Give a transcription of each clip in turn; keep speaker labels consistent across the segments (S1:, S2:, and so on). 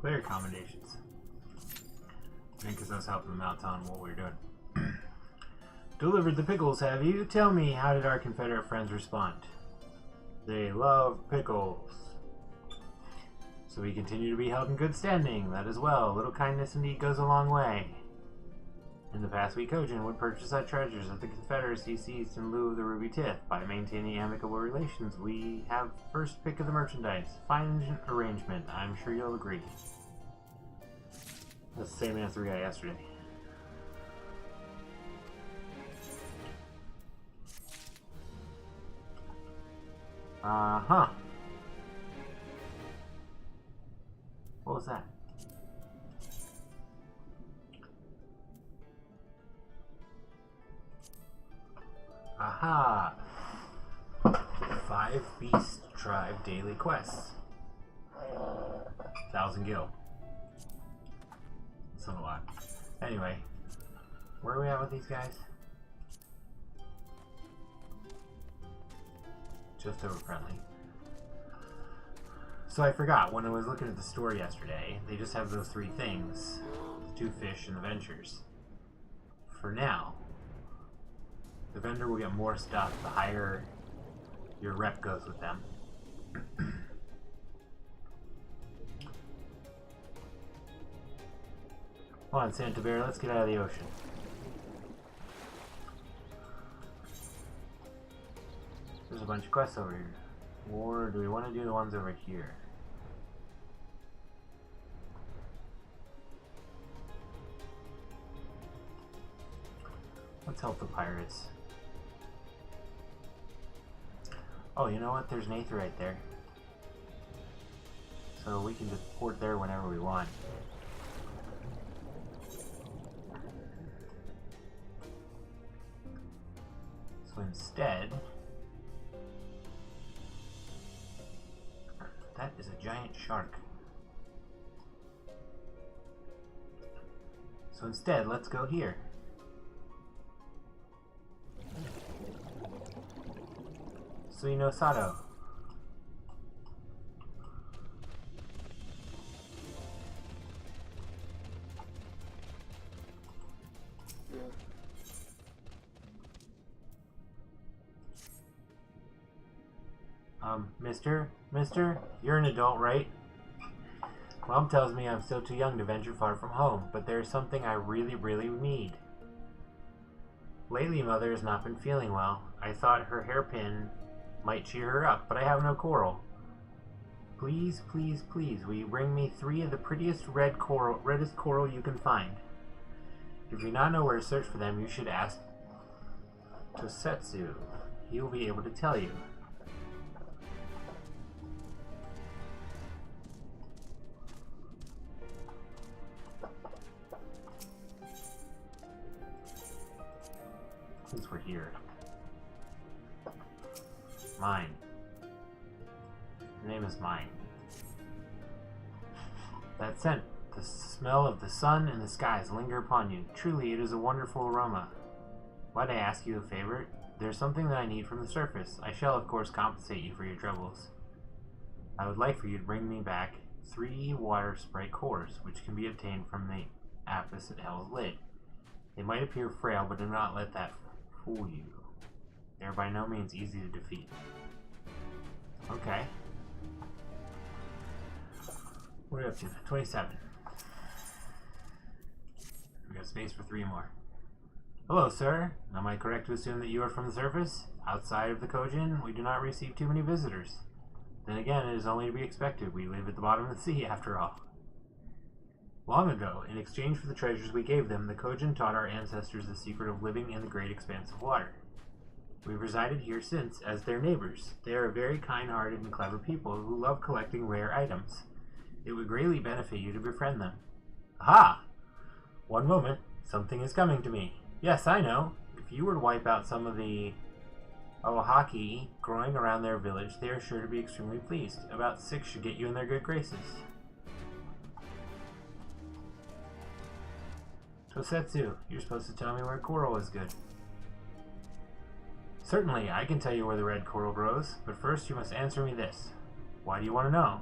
S1: Player accommodations. I think because I was helping them out telling them what we were doing. Delivered the pickles, have you? Tell me, how did our Confederate friends respond? They love pickles. So we continue to be held in good standing. That as well. A little kindness indeed goes a long way. In the past week, Kojin would purchase our treasures that the Confederacy seized in lieu of the ruby tith. By maintaining amicable relations, we have first pick of the merchandise. Fine arrangement. I'm sure you'll agree. That's the same answer we got yesterday. Uh-huh. What was that? Aha! 5 Beast Tribe daily quests. 1,000 gil. That's not a lot. Anyway, where are we at with these guys? Just over friendly. So I forgot, when I was looking at the store yesterday, they just have those 3 things. The 2 fish and the ventures. For now. The vendor will get more stuff the higher your rep goes with them. Come on, Santa Bear, let's get out of the ocean. There's a bunch of quests over here. Or do we want to do the ones over here? Let's help the pirates. Oh, you know what? There's an Aery right there. So we can just port there whenever we want. So instead... That is a giant shark. So instead, let's go here. Suino Sato. Mister, you're an adult, right? Mom tells me I'm still too young to venture far from home, but there's something I really need. Lately, Mother has not been feeling well. I thought her hairpin might cheer her up, but I have no coral. Please, will you bring me 3 of the prettiest reddest coral you can find? If you not know where to search for them, you should ask Tosetsu. He will be able to tell you. Since we're here. Mine. Her name is Mine. That scent, the smell of the sun and the skies linger upon you. Truly, it is a wonderful aroma. Might I ask you a favor? There's something that I need from the surface. I shall, of course, compensate you for your troubles. I would like for you to bring me back 3 water sprite cores, which can be obtained from the Apis at Hell's Lid. They might appear frail, but do not let that fool you. They are by no means easy to defeat. Okay. What are we up to? 27. We got space for 3 more. Hello, sir. Am I correct to assume that you are from the surface? Outside of the Kojin, we do not receive too many visitors. Then again, it is only to be expected. We live at the bottom of the sea, after all. Long ago, in exchange for the treasures we gave them, the Kojin taught our ancestors the secret of living in the great expanse of water. We've resided here since, as their neighbors. They are very kind-hearted and clever people who love collecting rare items. It would greatly benefit you to befriend them. Aha! One moment. Something is coming to me. Yes, I know. If you were to wipe out some of the Ohaki growing around their village, they are sure to be extremely pleased. About 6 should get you in their good graces. Tosetsu, you're supposed to tell me where coral is good. Certainly, I can tell you where the red coral grows, but first you must answer me this. Why do you want to know?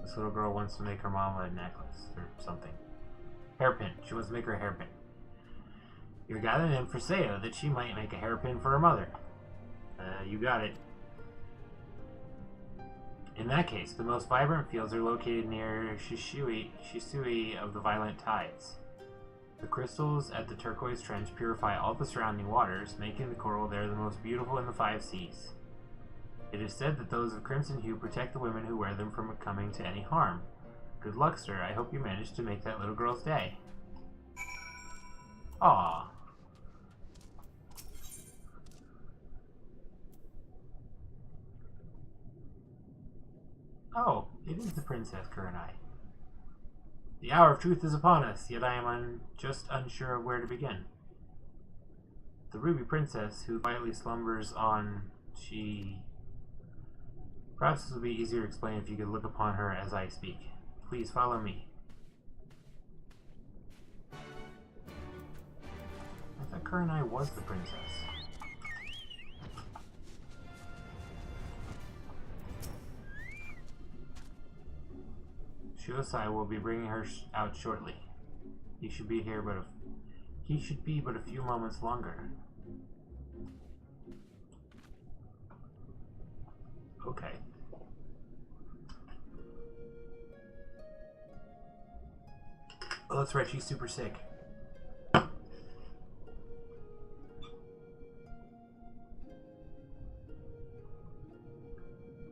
S1: This little girl wants to make her mama a necklace or something. Hairpin. She wants to make her a hairpin. You're gathering in for Seo that she might make a hairpin for her mother. You got it. In that case, the most vibrant fields are located near Shisui of the Violent Tides. The crystals at the turquoise trench purify all the surrounding waters, making the coral there the most beautiful in the 5 seas. It is said that those of crimson hue protect the women who wear them from coming to any harm. Good luck, sir. I hope you managed to make that little girl's day. Aww. Oh, it is the Princess Kurenai. The hour of truth is upon us, yet I am just unsure of where to begin. The Ruby Princess, who quietly slumbers on, Perhaps this would be easier to explain if you could look upon her as I speak. Please follow me. I thought Kurenai was the princess. Shiosai will be bringing her out shortly. He should be but a few moments longer. Okay. Oh, that's right, she's super sick.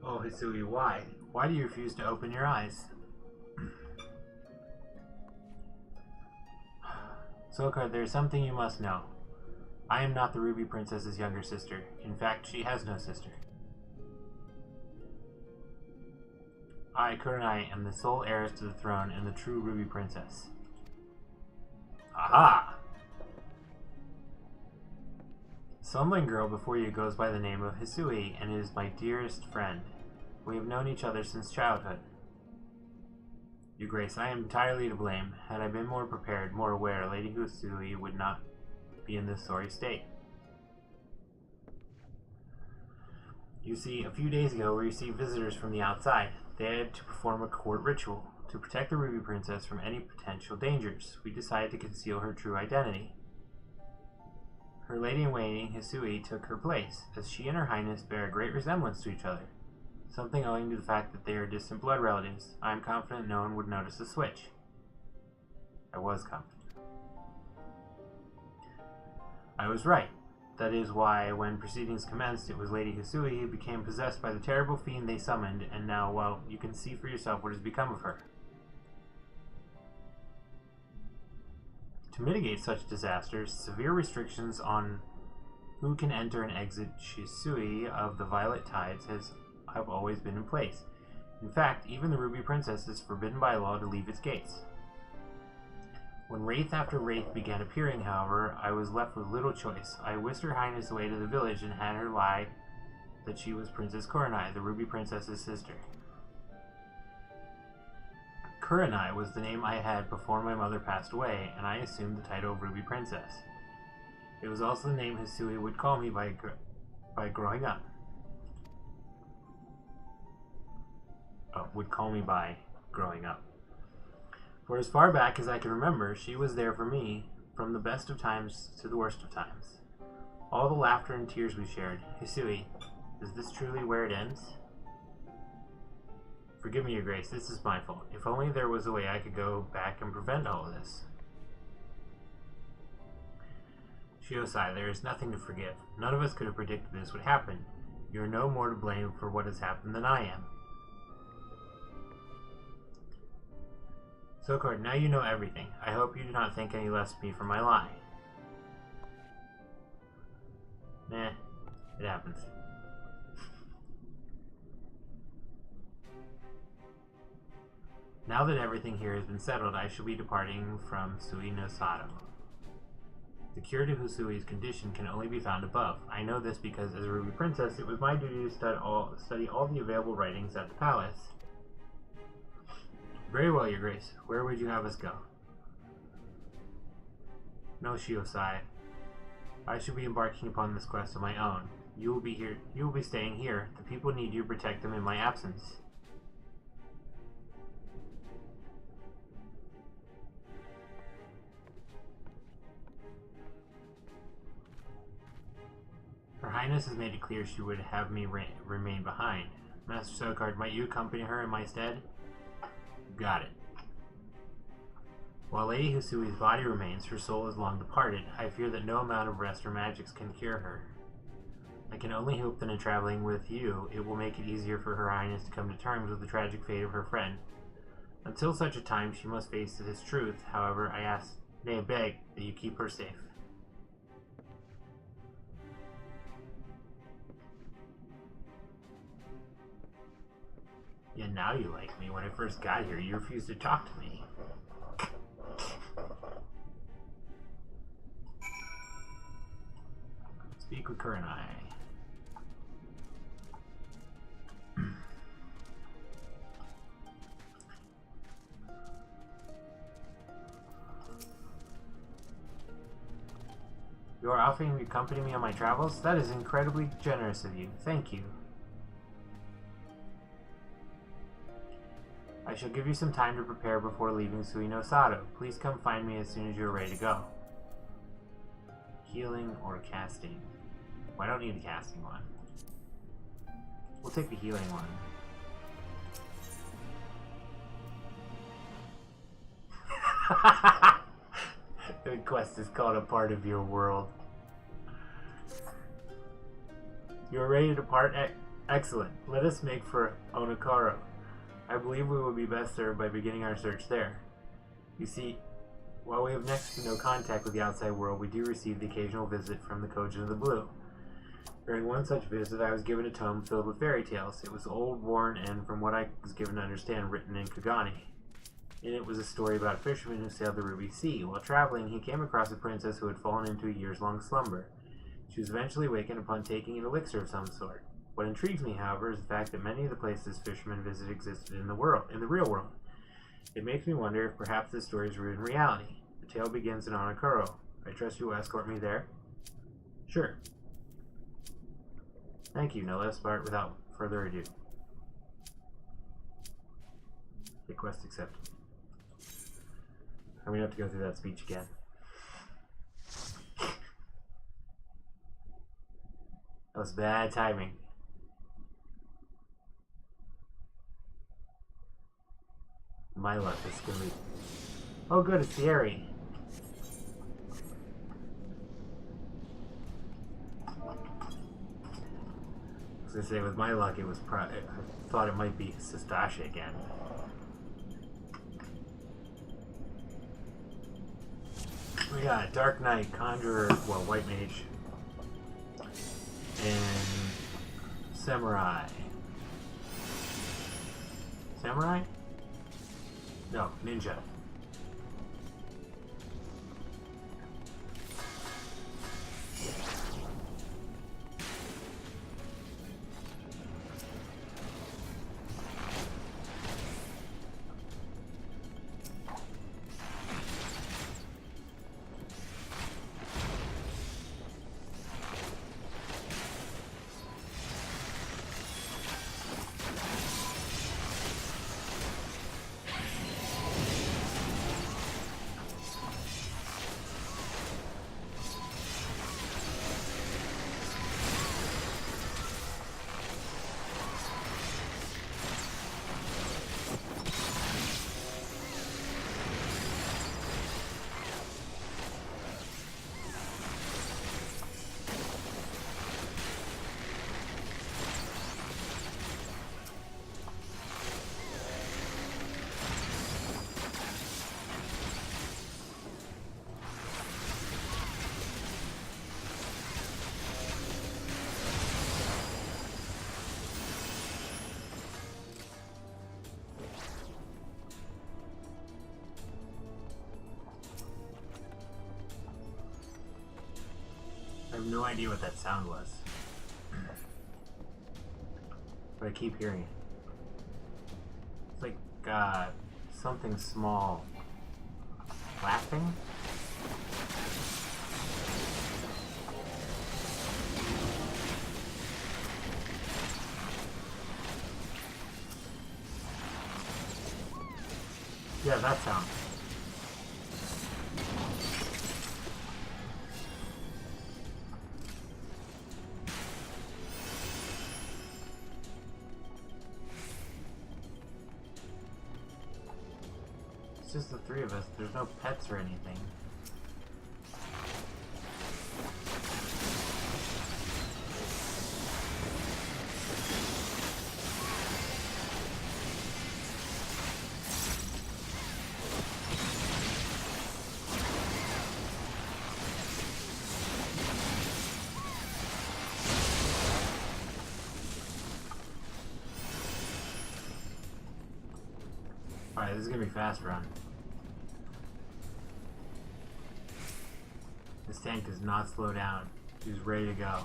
S1: Oh, Hisui, why? Why do you refuse to open your eyes? Sokar, there is something you must know. I am not the Ruby Princess's younger sister. In fact, she has no sister. I, Kurenai, am the sole heiress to the throne and the true Ruby Princess. Aha! The stumbling girl before you goes by the name of Hisui and is my dearest friend. We have known each other since childhood. Your Grace, I am entirely to blame. Had I been more prepared, more aware, Lady Hisui would not be in this sorry state. You see, a few days ago we received visitors from the outside. They had to perform a court ritual. To protect the Ruby Princess from any potential dangers, we decided to conceal her true identity. Her lady-in-waiting, Hisui, took her place, as she and Her Highness bear a great resemblance to each other. Something owing to the fact that they are distant blood relatives. I am confident no one would notice the switch. I was confident. I was right. That is why, when proceedings commenced, it was Lady Hisui who became possessed by the terrible fiend they summoned, and now, well, you can see for yourself what has become of her. To mitigate such disasters, severe restrictions on who can enter and exit Shisui of the Violet Tides have always been in place. In fact, even the Ruby Princess is forbidden by law to leave its gates. When wraith after wraith began appearing, however, I was left with little choice. I whisked Her Highness away to the village and had her lie that she was Princess Kurenai, the Ruby Princess's sister. Kurenai was the name I had before my mother passed away, and I assumed the title of Ruby Princess. It was also the name Hisui would call me by growing up. For as far back as I can remember, she was there for me, from the best of times to the worst of times. All the laughter and tears we shared. Hisui, is this truly where it ends? Forgive me, Your Grace, this is my fault. If only there was a way I could go back and prevent all of this. Shiosai, there is nothing to forgive. None of us could have predicted this would happen. You are no more to blame for what has happened than I am. Sokar, now you know everything. I hope you do not think any less of me for my lie. Nah, it happens. Now that everything here has been settled, I shall be departing from Sui no Sato. The cure to Husui's condition can only be found above. I know this because, as a Ruby Princess, it was my duty to study all the available writings at the palace. Very well, Your Grace. Where would you have us go? No, Shiosai. I shall be embarking upon this quest on my own. You will be here. You will be staying here. The people need you to protect them in my absence. Highness has made it clear she would have me remain behind. Master Sokard, might you accompany her in my stead? Got it. While Lady Hisui's body remains, her soul is long departed. I fear that no amount of rest or magics can cure her. I can only hope that in traveling with you, it will make it easier for Her Highness to come to terms with the tragic fate of her friend. Until such a time, she must face this truth. However, I ask, nay, beg, that you keep her safe. Yeah, now you like me. When I first got here, you refused to talk to me. Speak with her and I. You are offering to accompany me on my travels? That is incredibly generous of you. Thank you. I shall give you some time to prepare before leaving Suino Sado. Please come find me as soon as you are ready to go. Healing or casting? Well, I don't need the casting one. We'll take the healing one. The quest is called a part of your world. You are ready to depart? Excellent. Let us make for Onokaro. I believe we will be best served by beginning our search there. You see, while we have next to no contact with the outside world, we do receive the occasional visit from the Kojin of the Blue. During one such visit, I was given a tome filled with fairy tales. It was old, worn, and from what I was given to understand, written in Kagani. In it was a story about a fisherman who sailed the Ruby Sea. While traveling, he came across a princess who had fallen into a years-long slumber. She was eventually wakened upon taking an elixir of some sort. What intrigues me, however, is the fact that many of the places fishermen visit existed in the real world. It makes me wonder if perhaps this story is rooted in reality. The tale begins in Onokuro. I trust you will escort me there? Sure. Thank you. Now let us start without further ado. Request accepted. I'm gonna have to go through that speech again. That was bad timing. My luck is gonna be... Oh good, it's the Aery. I was gonna say, with my luck, it was I thought it might be Sistache again. We got Dark Knight, Conjurer, well, White Mage, and Samurai. Samurai? No, Ninja. I have no idea what that sound was. But I keep hearing it. It's like, something small laughing? Yeah, that sound. it's just the three of us. There's no pets or anything. Alright, this is gonna be fast run. This tank does not slow down. He's ready to go.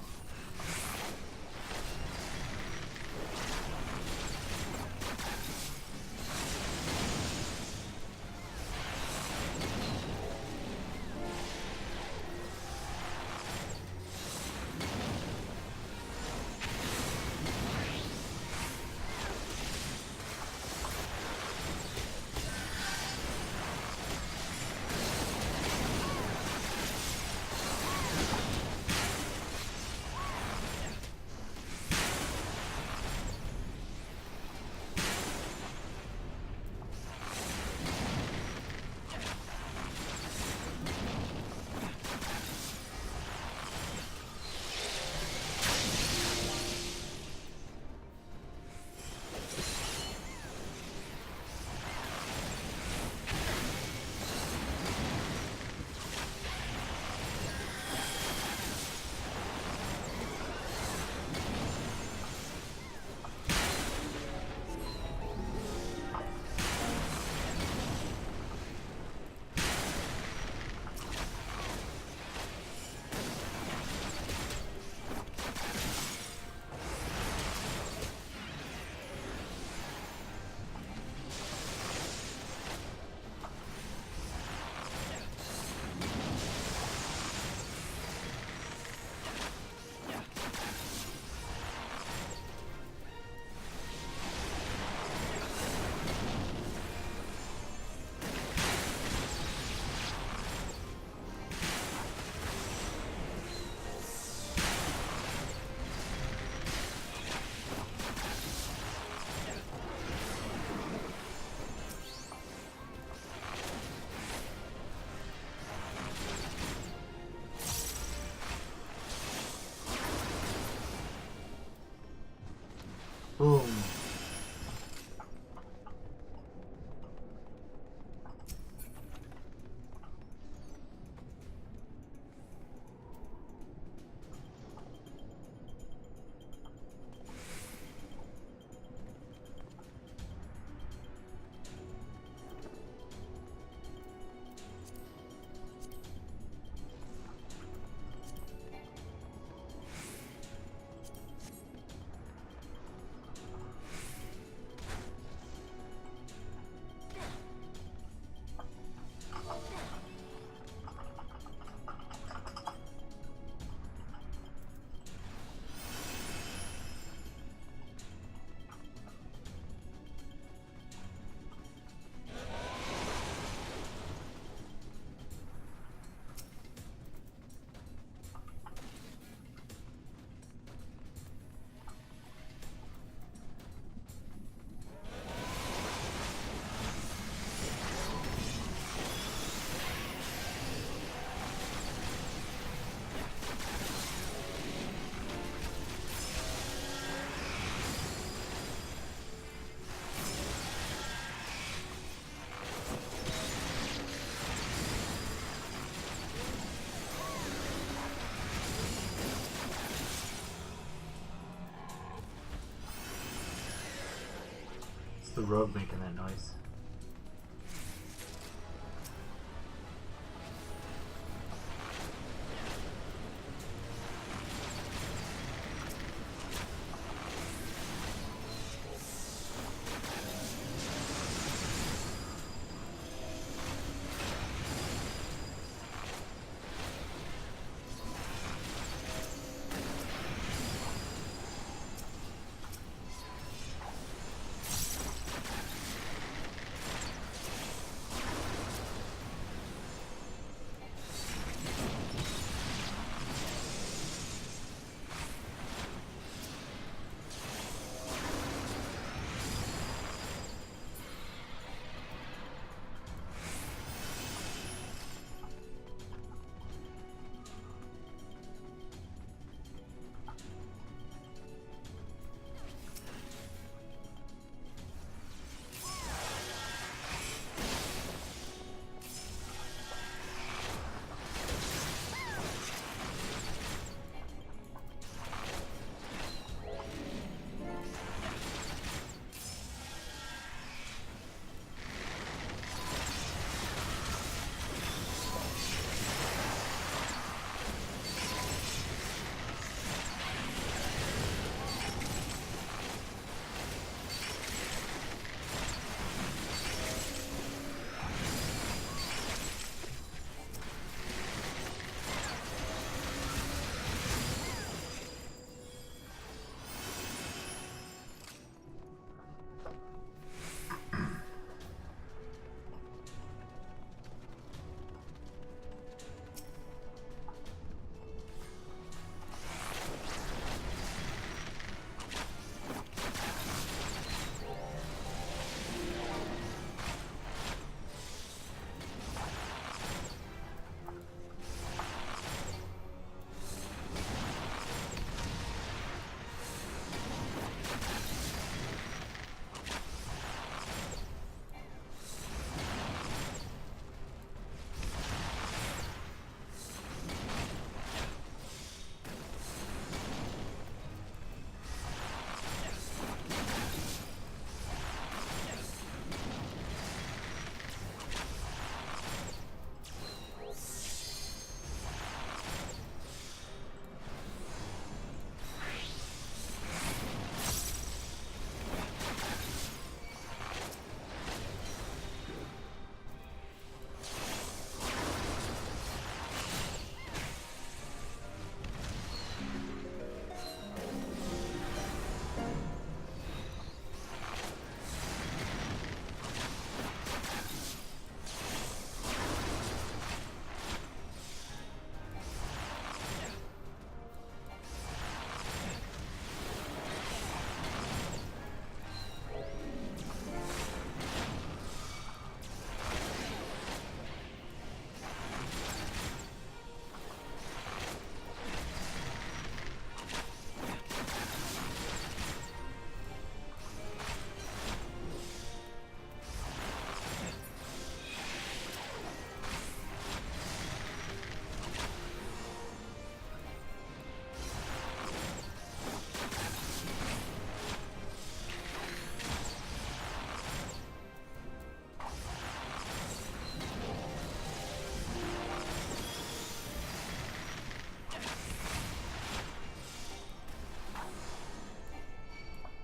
S1: Boom. The rogue making that noise.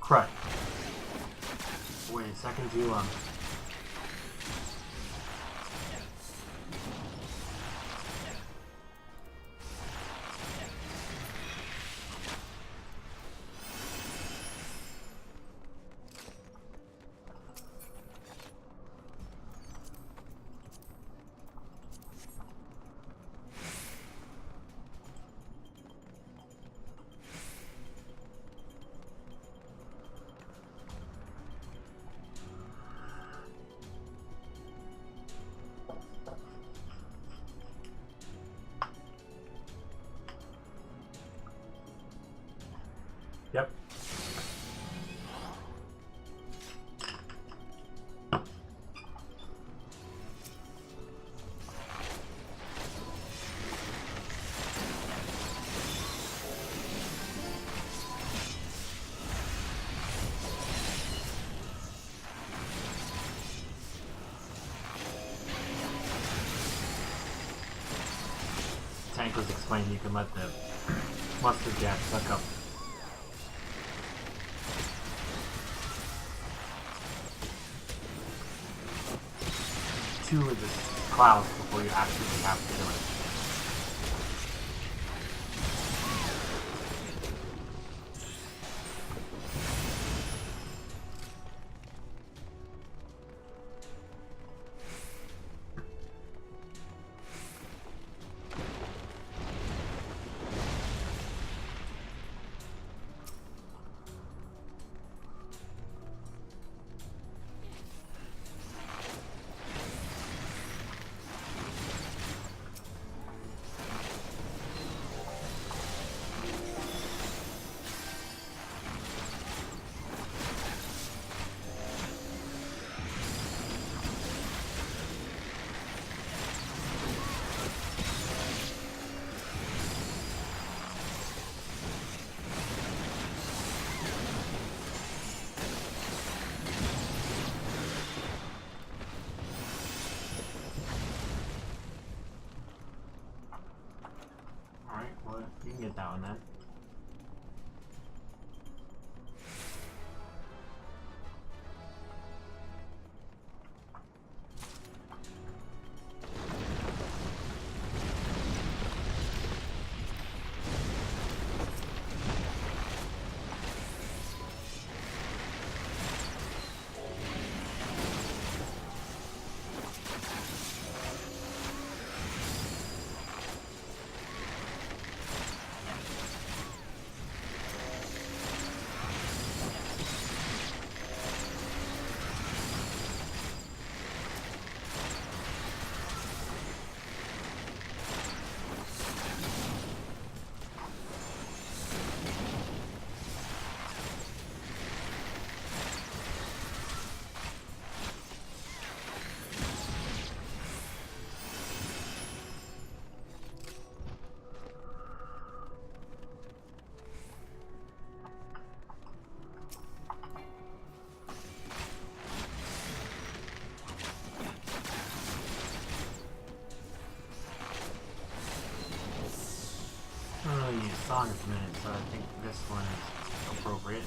S1: Crud. Wait a second, you, Yep. Tank was explaining you can let the mustard gas suck up two of the clouds before you actually have to kill it. You can get that one then. I don't really need a song at the minute, so I think this one is appropriate.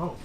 S1: Oh.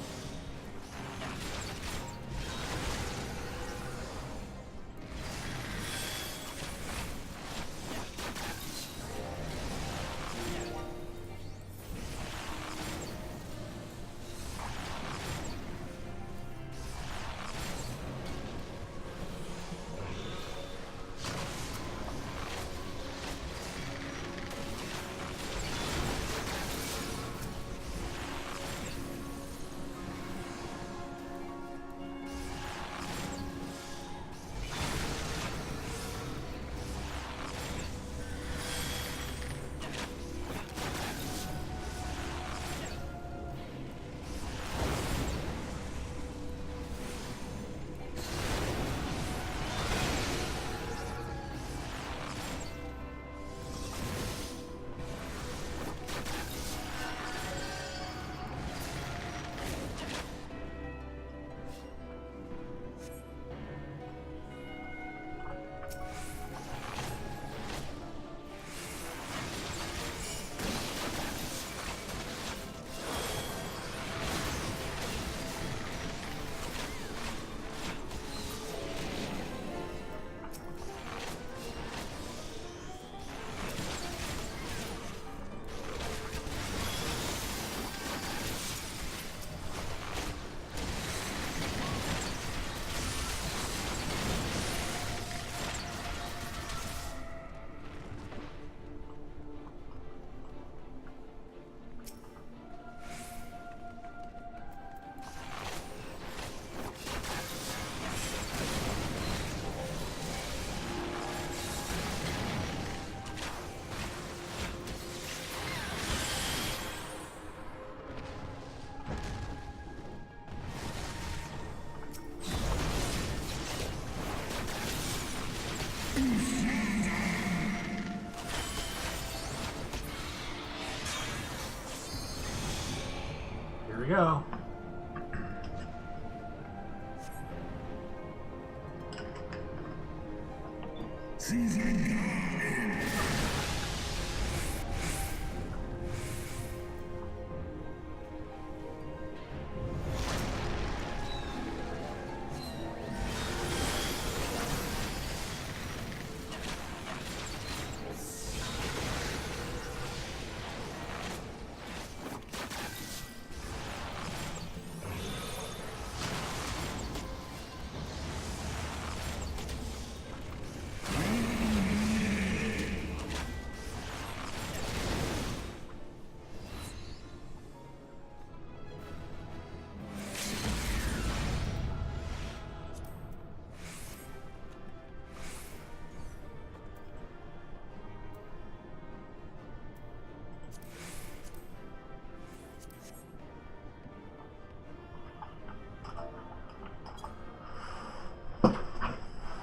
S1: Here we go.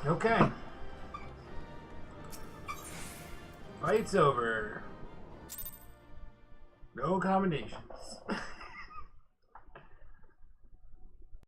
S1: Okay. Fight's over. No commendation.